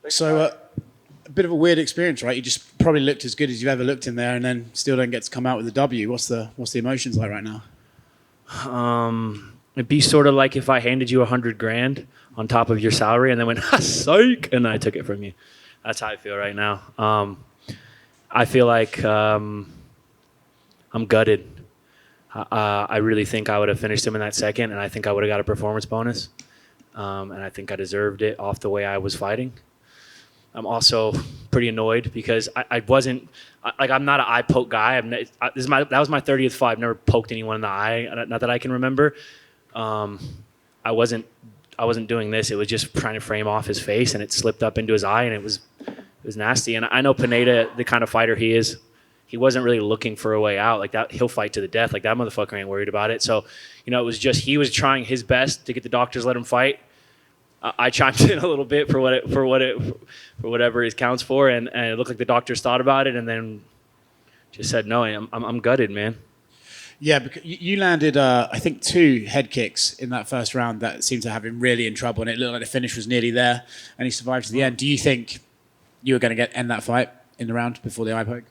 So a bit of a weird experience, right? You just probably looked as good as you've ever looked in there, and then still don't get to come out with a W. What's the emotions like right now? It'd be sort of like if I handed you $100,000 on top of your salary and then went, psych, and then I took it from you. That's how I feel right now. I feel like I'm gutted. I really think I would have finished him in that second, and I think I would have got a performance bonus. And I think I deserved it off the way I was fighting. I'm also pretty annoyed because I wasn't I'm not an eye poke guy. That was my 30th fight. I've never poked anyone in the eye, not that I can remember. I wasn't doing this. It was just trying to frame off his face, and it slipped up into his eye, and it was nasty. And I know Pineda, the kind of fighter he is, he wasn't really looking for a way out. Like that, he'll fight to the death. Like that motherfucker ain't worried about it. So, it was just he was trying his best to get the doctors to let him fight. I chimed in a little bit for whatever it counts for, and it looked like the doctors thought about it, and then just said no. I'm gutted, man. Yeah, because you landed, I think, 2 head kicks in that first round that seemed to have him really in trouble, and it looked like the finish was nearly there, and he survived to the end. Do you think you were going to end that fight in the round before the eye poke?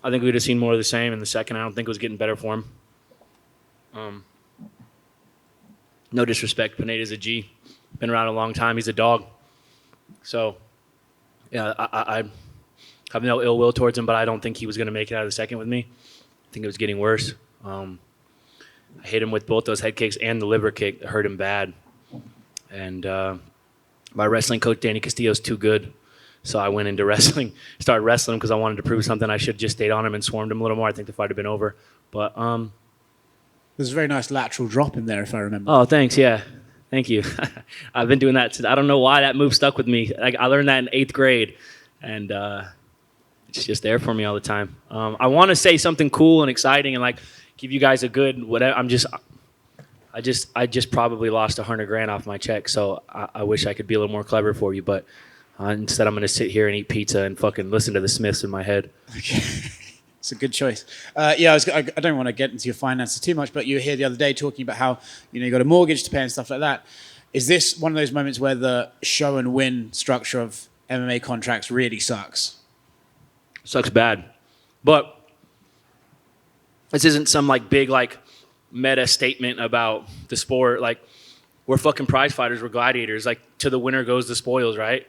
I think we'd have seen more of the same in the second. I don't think it was getting better for him. No disrespect, Pineda's a G. Been around a long time. He's a dog. So, yeah, I have no ill will towards him, but I don't think he was going to make it out of the second with me. I think it was getting worse. I hit him with both those head kicks and the liver kick that hurt him bad. And my wrestling coach, Danny Castillo's too good. So I went into wrestling, started wrestling because I wanted to prove something. I should have just stayed on him and swarmed him a little more. I think the fight would have been over. But there's a very nice lateral drop in there, if I remember. Oh, thanks. Yeah. Thank you. I've been doing that. I don't know why that move stuck with me. I learned that in 8th grade, and it's just there for me all the time. I want to say something cool and exciting and give you guys a good whatever. I just probably lost $100,000 off my check, so I wish I could be a little more clever for you, but instead I'm going to sit here and eat pizza and fucking listen to the Smiths in my head. Okay. It's a good choice. I don't want to get into your finances too much, but you were here the other day talking about how you got a mortgage to pay and stuff like that. Is this one of those moments where the show and win structure of MMA contracts really sucks? Sucks bad. But this isn't some big meta statement about the sport. We're fucking prize fighters, we're gladiators. To the winner goes the spoils, right?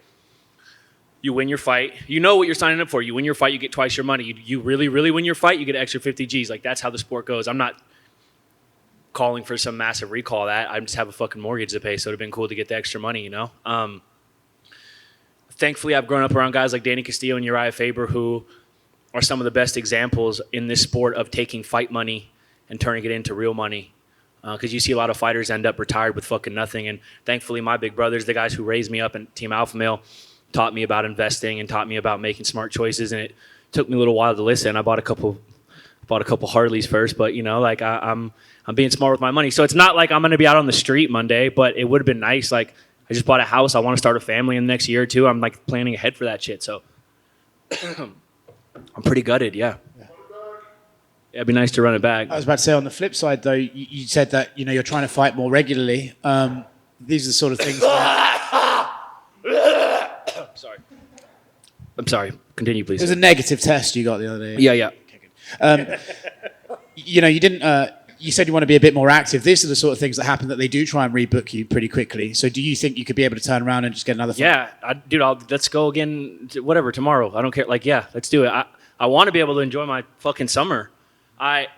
You win your fight. You know what you're signing up for. You win your fight, you get twice your money. You really, really win your fight, you get an extra 50 G's. That's how the sport goes. I'm not calling for some massive recall of that. I just have a fucking mortgage to pay, so it would have been cool to get the extra money, Thankfully, I've grown up around guys like Danny Castillo and Uriah Faber, who are some of the best examples in this sport of taking fight money and turning it into real money. Because you see a lot of fighters end up retired with fucking nothing. And thankfully, my big brothers, the guys who raised me up in Team Alpha Male, taught me about investing and taught me about making smart choices. And it took me a little while to listen. I bought a couple Harleys first, but I'm being smart with my money. So it's not like I'm going to be out on the street Monday, but it would have been nice. I just bought a house. I want to start a family in the next year or two. I'm planning ahead for that shit. So I'm pretty gutted. Yeah. It'd be nice to run it back. I was about to say, on the flip side, though, you said that you're trying to fight more regularly. These are the sort of things. I'm sorry. Continue, please. It was a negative test you got the other day. Yeah. Okay, you didn't. You said you want to be a bit more active. These are the sort of things that happen that they do try and rebook you pretty quickly. So, do you think you could be able to turn around and just get another fight? Yeah, let's go again. Whatever, tomorrow. I don't care. Let's do it. I want to be able to enjoy my fucking summer. I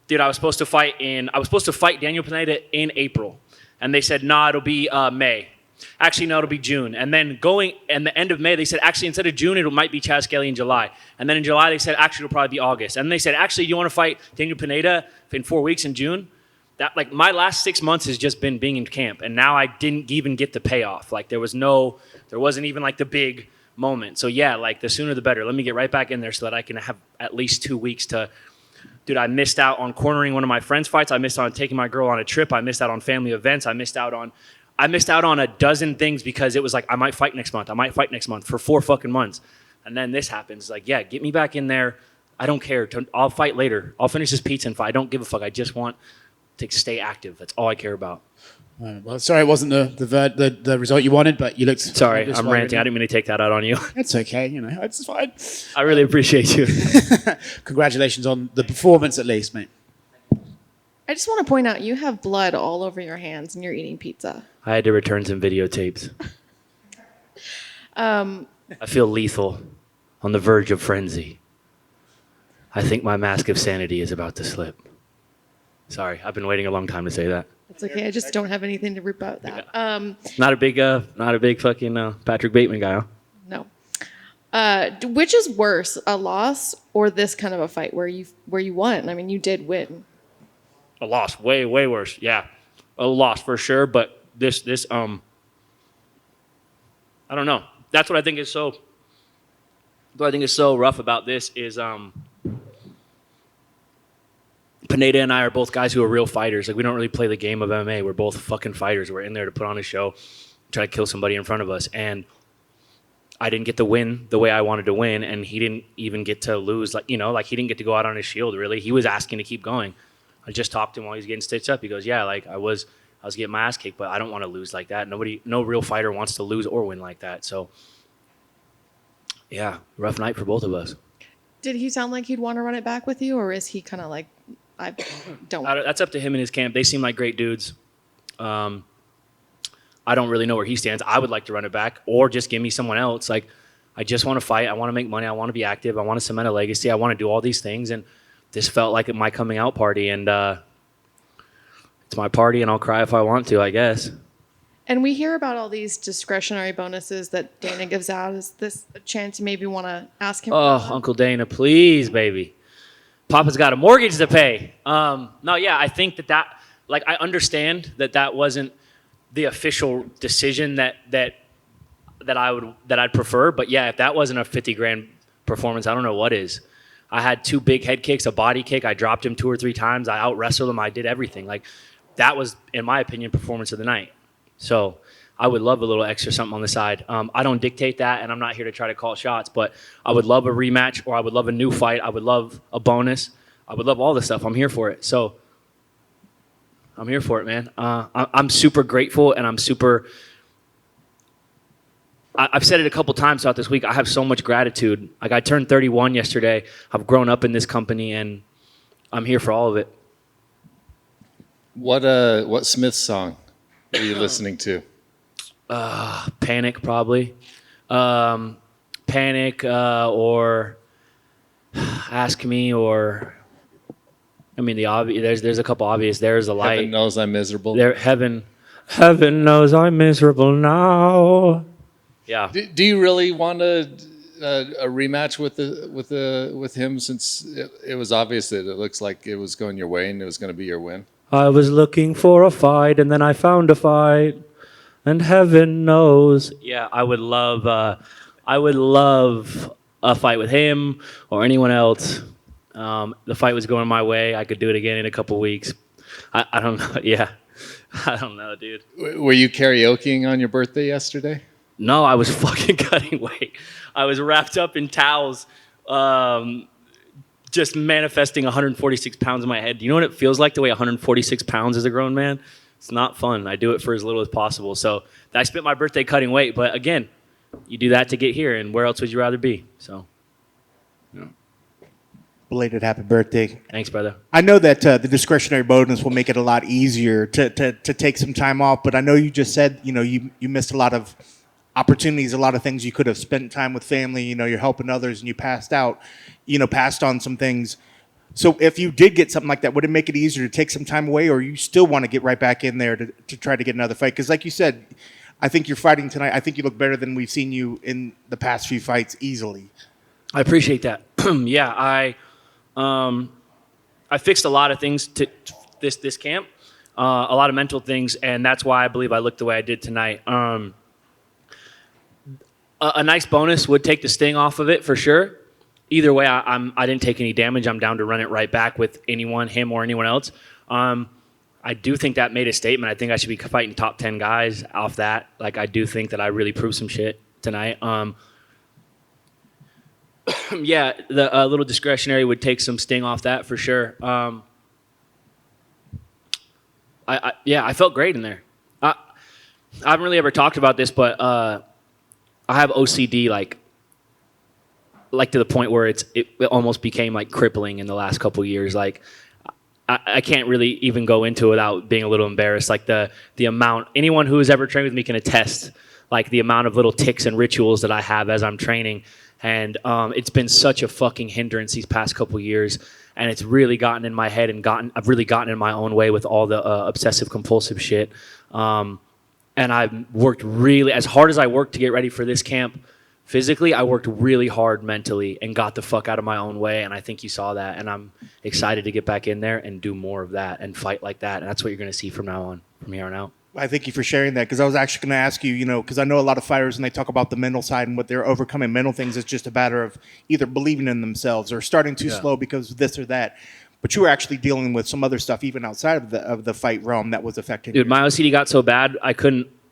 was supposed to fight Daniel Pineda in April, and they said, nah, it'll be May. Actually, no, it'll be June. And then the end of May, they said, actually, instead of June, it might be Chaz Skelly in July. And then in July, they said, actually, it'll probably be August. And they said, actually, you want to fight Daniel Pineda in 4 weeks in June? That my last 6 months has just been being in camp, and now I didn't even get the payoff. There wasn't even the big moment. So yeah, the sooner the better. Let me get right back in there so that I can have at least 2 weeks to. Dude, I missed out on cornering one of my friends' fights. I missed out on taking my girl on a trip. I missed out on family events. I missed out on a dozen things because it was I might fight next month for 4 fucking months. And then this happens. Get me back in there. I don't care. I'll fight later. I'll finish this pizza and fight. I don't give a fuck. I just want to stay active. That's all I care about. Well, sorry, it wasn't the result you wanted, but you looked. Sorry, I'm ranting. I didn't mean to take that out on you. It's okay, it's fine. I really appreciate you. Congratulations on the performance, at least, mate. I just want to point out you have blood all over your hands and you're eating pizza. I had to return some videotapes. I feel lethal, on the verge of frenzy. I think my mask of sanity is about to slip. Sorry, I've been waiting a long time to say that. It's okay. I just don't have anything to rebut that. Not a big fucking Patrick Bateman guy, huh? No. Which is worse, a loss or this kind of a fight where you won? I mean, you did win. A loss, way worse. Yeah, a loss for sure. But this I don't know. That's what I think is so. What I think is so rough about this is Pineda and I are both guys who are real fighters. Like, we don't really play the game of MMA. We're both fucking fighters. We're in there to put on a show, try to kill somebody in front of us. And I didn't get to win the way I wanted to win, and he didn't even get to lose. Like he didn't get to go out on his shield, really. He was asking to keep going. I just talked to him while he was getting stitched up. He goes, yeah, like I was getting my ass kicked, but I don't want to lose like that. No real fighter wants to lose or win like that. So, yeah, rough night for both of us. Did he sound like he'd want to run it back with you, or is he kind of like, I don't? That's up to him and his camp. They seem like great dudes. I don't really know where he stands. I would like to run it back, or just give me someone else. Like, I just want to fight. I want to make money. I want to be active. I want to cement a legacy. I want to do all these things, and this felt like my coming out party, and it's my party, and I'll cry if I want to, I guess. And we hear about all these discretionary bonuses that Dana gives out. Is this a chance you maybe want to ask him? Oh, Uncle Dana, please, baby. Papa's got a mortgage to pay. No, yeah, I think that like, I understand that wasn't the official decision that I'd prefer. But yeah, if that wasn't a 50 grand performance, I don't know what is. I had 2 big head kicks, a body kick. I dropped him 2 or 3 times. I out wrestled him. I did everything. Like, that was, in my opinion, performance of the night. So I would love a little extra something on the side. I don't dictate that, and I'm not here to try to call shots, but I would love a rematch, or I would love a new fight. I would love a bonus. I would love all this stuff. I'm here for it. So I'm here for it, man. I'm super grateful, and I've said it a couple times throughout this week. I have so much gratitude. Like, I turned 31 yesterday. I've grown up in this company, and I'm here for all of it. What Smith song are you listening to? Panic, probably. Panic, or Ask Me, or I mean, the obvious. There's a couple obvious. There's a light. Heaven knows I'm miserable. Heaven knows I'm miserable now. Yeah. Do you really want a rematch with him, since it was obvious that it looks like it was going your way and it was going to be your win? I was looking for a fight, and then I found a fight, and heaven knows. Yeah, I would love a fight with him or anyone else. The fight was going my way. I could do it again in a couple weeks. I don't know. Yeah, I don't know, dude. Were you karaokeing on your birthday yesterday? No, I was fucking cutting weight. I was wrapped up in towels, just manifesting 146 pounds in my head. Do you know what it feels like to weigh 146 pounds as a grown man? It's not fun. I do it for as little as possible. So I spent my birthday cutting weight. But again, you do that to get here, and where else would you rather be? So, yeah. Belated happy birthday. Thanks, brother. I know that the discretionary bonus will make it a lot easier to take some time off, but I know you just said, you missed a lot of opportunities, a lot of things you could have spent time with family. You're helping others, and you passed on some things. So if you did get something like that, would it make it easier to take some time away, or you still want to get right back in there to try to get another fight? Because like you said, I think you're fighting tonight. I think you look better than we've seen you in the past few fights easily. I appreciate that. Yeah, I fixed a lot of things to this camp, a lot of mental things, and that's why I believe I looked the way I did tonight. A nice bonus would take the sting off of it for sure. Either way, I didn't take any damage. I'm down to run it right back with anyone, him or anyone else. I do think that made a statement. I think I should be fighting top 10 guys off that. Like, I do think that I really proved some shit tonight. Yeah, the little discretionary would take some sting off that for sure. I felt great in there. I haven't really ever talked about this, but I have OCD like to the point where it almost became like crippling in the last couple of years. Like I can't really even go into it without being a little embarrassed. Like the amount, anyone who has ever trained with me can attest, like the amount of little tics and rituals that I have as I'm training. And it's been such a fucking hindrance these past couple of years. And it's really gotten in my head and I've really gotten in my own way with all the obsessive compulsive shit. And I've worked really, as hard as I worked to get ready for this camp, physically, I worked really hard mentally and got the fuck out of my own way. And I think you saw that. And I'm excited to get back in there and do more of that and fight like that. And that's what you're going to see from here on out. I thank you for sharing that, because I was actually going to ask you, because I know a lot of fighters when they talk about the mental side and what they're overcoming mental things, it's just a matter of either believing in themselves or starting too slow because of this or that. But you were actually dealing with some other stuff even outside of the fight realm that was affecting you. Dude, my OCD got so bad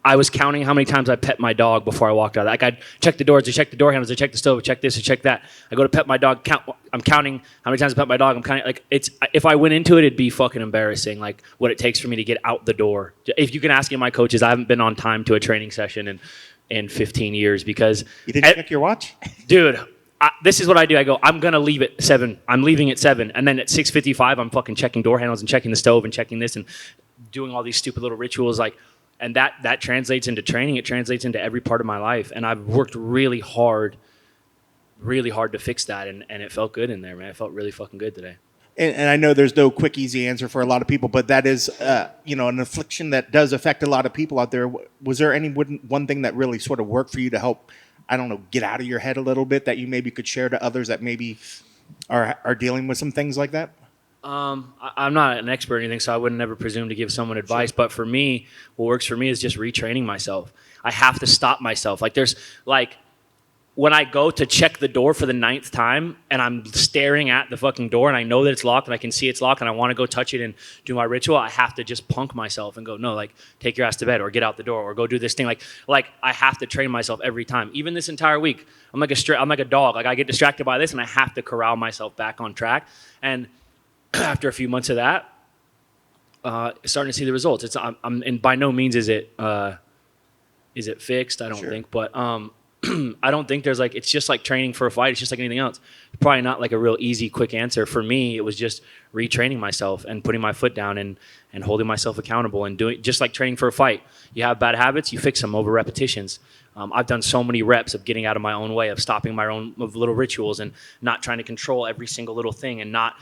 I was counting how many times I pet my dog before I walked out. Like I'd check the doors, I check the door handles, I check the stove, I check this, I check that. I go to pet my dog, I'm counting how many times I pet my dog. I'm counting, like if I went into it, it'd be fucking embarrassing, like what it takes for me to get out the door. If you can ask any of my coaches, I haven't been on time to a training session in 15 years because... You didn't check your watch? Dude, this is what I do. I go, I'm going to leave at 7. I'm leaving at 7. And then at 6:55, I'm fucking checking door handles and checking the stove and checking this and doing all these stupid little rituals. Like, and that translates into training. It translates into every part of my life. And I've worked really hard to fix that. And it felt good in there, man. It felt really fucking good today. And I know there's no quick, easy answer for a lot of people, but that is, an affliction that does affect a lot of people out there. Was there any one thing that really sort of worked for you to help, I don't know, get out of your head a little bit that you maybe could share to others that maybe are dealing with some things like that? I'm not an expert or anything, so I wouldn't never presume to give someone advice. Sure. But for me, what works for me is just retraining myself. I have to stop myself. Like there's like when I go to check the door for the 9th time and I'm staring at the fucking door and I know that it's locked and I can see it's locked and I want to go touch it and do my ritual, I have to just punk myself and go, no, like take your ass to bed or get out the door or go do this thing. Like I have to train myself every time. Even this entire week, I'm like a dog. Like I get distracted by this and I have to corral myself back on track. And after a few months of that, starting to see the results. And by no means is it fixed. I don't think, but I don't think there's it's just like training for a fight. It's just like anything else. Probably not like a real easy, quick answer. For me, it was just retraining myself and putting my foot down and holding myself accountable and doing just like training for a fight. You have bad habits, you fix them over repetitions. I've done so many reps of getting out of my own way, of stopping my own of little rituals and not trying to control every single little thing and not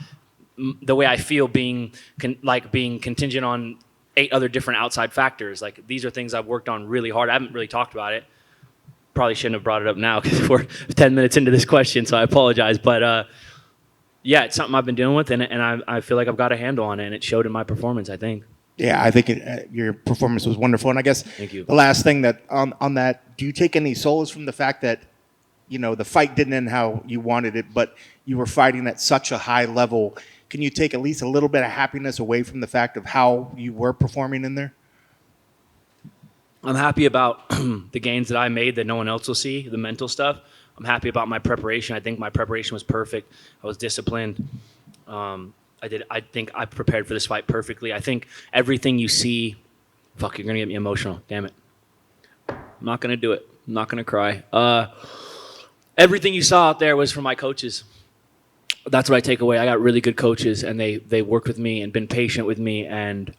the way I feel being contingent on 8 other different outside factors. Like these are things I've worked on really hard. I haven't really talked about it. Probably shouldn't have brought it up now because we're 10 minutes into this question, so I apologize. But yeah, it's something I've been dealing with, and I feel like I've got a handle on it, and it showed in my performance, I think. Yeah, I think your performance was wonderful. And I guess Thank you. The last thing that on that, do you take any solace from the fact that, the fight didn't end how you wanted it, but you were fighting at such a high level? Can you take at least a little bit of happiness away from the fact of how you were performing in there? I'm happy about the gains that I made that no one else will see, the mental stuff. I'm happy about my preparation. I think my preparation was perfect. I was disciplined. I think I prepared for this fight perfectly. I think everything you see, you're going to get me emotional. Damn it. I'm not going to do it. I'm not going to cry. Everything you saw out there was from my coaches. That's what I take away. I got really good coaches, and they worked with me and been patient with me, and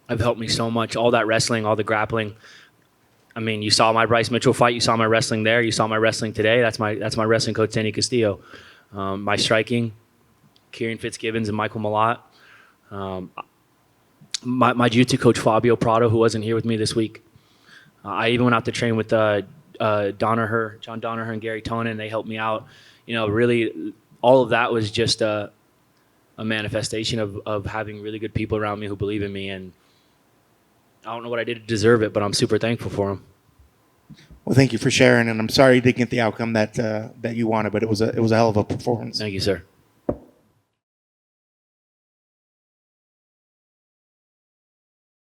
have helped me so much. All that wrestling, all the grappling. I mean, you saw my Bryce Mitchell fight. You saw my wrestling there. You saw my wrestling today. That's my wrestling coach, Danny Castillo. My striking, Kieran Fitzgibbons and Michael Malott. My jiu-jitsu coach, Fabio Prado, who wasn't here with me this week. I even went out to train with John Donaher and Gary Tonin. They helped me out. Really, all of that was just a manifestation of having really good people around me who believe in me. And I don't know what I did to deserve it, but I'm super thankful for them. Well, thank you for sharing, and I'm sorry you didn't get the outcome that you wanted, but it was a hell of a performance. Thank you, sir.